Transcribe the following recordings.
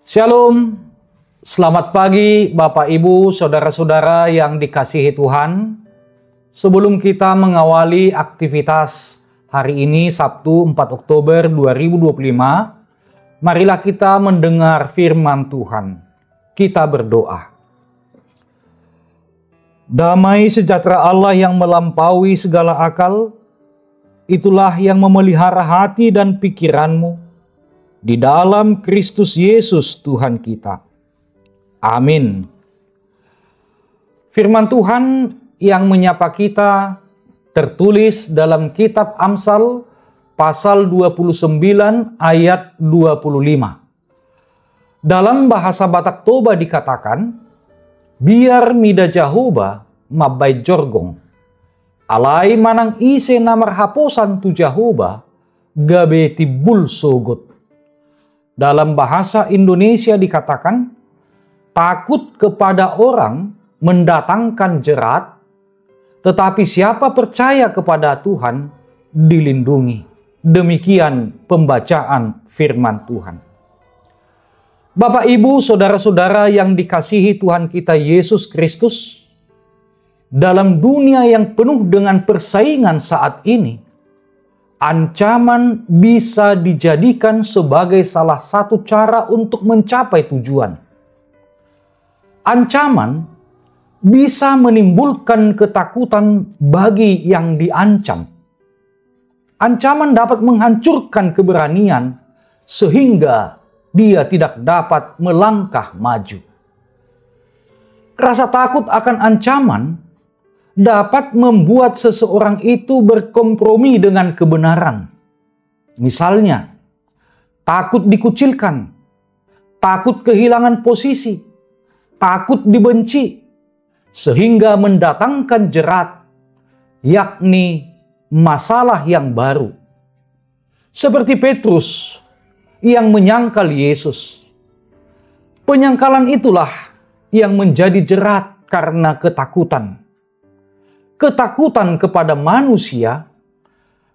Shalom, selamat pagi Bapak Ibu, Saudara-saudara yang dikasihi Tuhan. Sebelum kita mengawali aktivitas hari ini Sabtu 4 Oktober 2025, marilah kita mendengar firman Tuhan. Kita berdoa. Damai sejahtera Allah yang melampaui segala akal, itulah yang memelihara hati dan pikiranmu di dalam Kristus Yesus Tuhan kita. Amin. Firman Tuhan yang menyapa kita tertulis dalam kitab Amsal pasal 29 ayat 25. Dalam bahasa Batak Toba dikatakan, biar mida Jahoba mabay jorgong. Alay manang ise namar haposan tu Jahoba gabe tibul sogot. Dalam bahasa Indonesia dikatakan, takut kepada orang mendatangkan jerat, tetapi siapa percaya kepada Tuhan dilindungi. Demikian pembacaan firman Tuhan. Bapak, Ibu, Saudara-saudara yang dikasihi Tuhan kita Yesus Kristus, dalam dunia yang penuh dengan persaingan saat ini, ancaman bisa dijadikan sebagai salah satu cara untuk mencapai tujuan. Ancaman bisa menimbulkan ketakutan bagi yang diancam. Ancaman dapat menghancurkan keberanian sehingga dia tidak dapat melangkah maju. Rasa takut akan ancaman dapat membuat seseorang itu berkompromi dengan kebenaran. Misalnya, takut dikucilkan, takut kehilangan posisi, takut dibenci, sehingga mendatangkan jerat, yakni masalah yang baru. Seperti Petrus yang menyangkal Yesus. Penyangkalan itulah yang menjadi jerat karena ketakutan. Ketakutan kepada manusia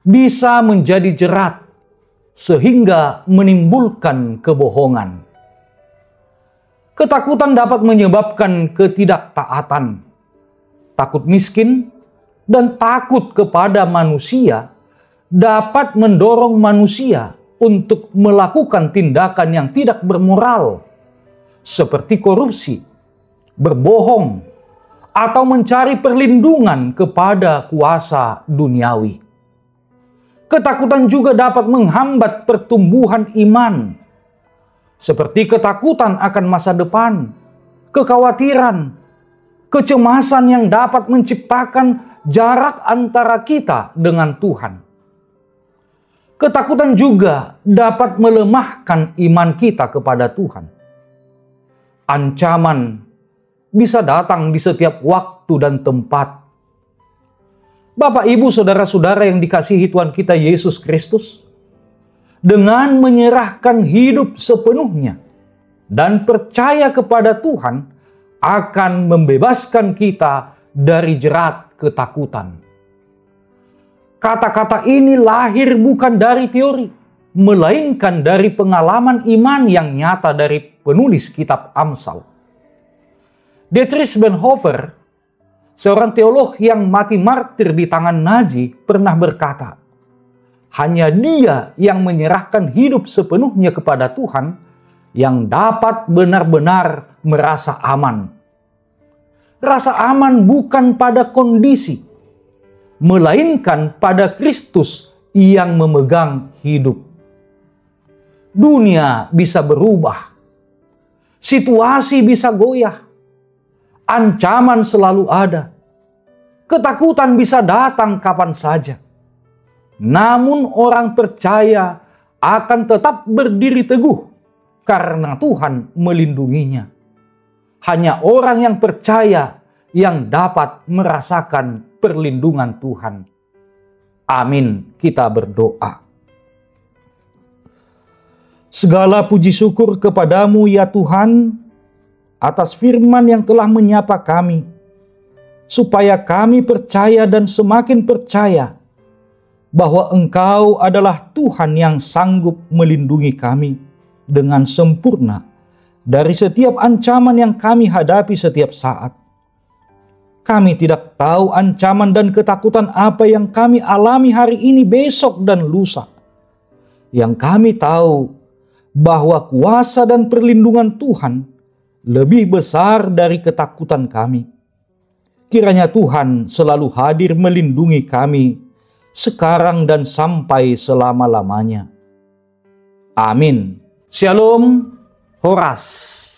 bisa menjadi jerat sehingga menimbulkan kebohongan. Ketakutan dapat menyebabkan ketidaktaatan, takut miskin, dan takut kepada manusia dapat mendorong manusia untuk melakukan tindakan yang tidak bermoral, seperti korupsi, berbohong, atau mencari perlindungan kepada kuasa duniawi. Ketakutan juga dapat menghambat pertumbuhan iman, seperti ketakutan akan masa depan, kekhawatiran, kecemasan yang dapat menciptakan jarak antara kita dengan Tuhan. Ketakutan juga dapat melemahkan iman kita kepada Tuhan. Ancaman bisa datang di setiap waktu dan tempat. Bapak, Ibu, Saudara-saudara yang dikasihi Tuhan kita Yesus Kristus, dengan menyerahkan hidup sepenuhnya dan percaya kepada Tuhan akan membebaskan kita dari jerat ketakutan. Kata-kata ini lahir bukan dari teori, melainkan dari pengalaman iman yang nyata dari penulis kitab Amsal. Dietrich Bonhoeffer, seorang teolog yang mati martir di tangan Nazi, pernah berkata, hanya dia yang menyerahkan hidup sepenuhnya kepada Tuhan yang dapat benar-benar merasa aman. Rasa aman bukan pada kondisi, melainkan pada Kristus yang memegang hidup. Dunia bisa berubah, situasi bisa goyah, ancaman selalu ada. Ketakutan bisa datang kapan saja. Namun orang percaya akan tetap berdiri teguh karena Tuhan melindunginya. Hanya orang yang percaya yang dapat merasakan perlindungan Tuhan. Amin. Kita berdoa. Segala puji syukur kepadamu ya Tuhan, atas firman yang telah menyapa kami, supaya kami percaya dan semakin percaya bahwa Engkau adalah Tuhan yang sanggup melindungi kami dengan sempurna dari setiap ancaman yang kami hadapi setiap saat. Kami tidak tahu ancaman dan ketakutan apa yang kami alami hari ini, besok, dan lusa. Yang kami tahu bahwa kuasa dan perlindungan Tuhan lebih besar dari ketakutan kami. Kiranya Tuhan selalu hadir melindungi kami sekarang dan sampai selama-lamanya. Amin. Shalom, Horas.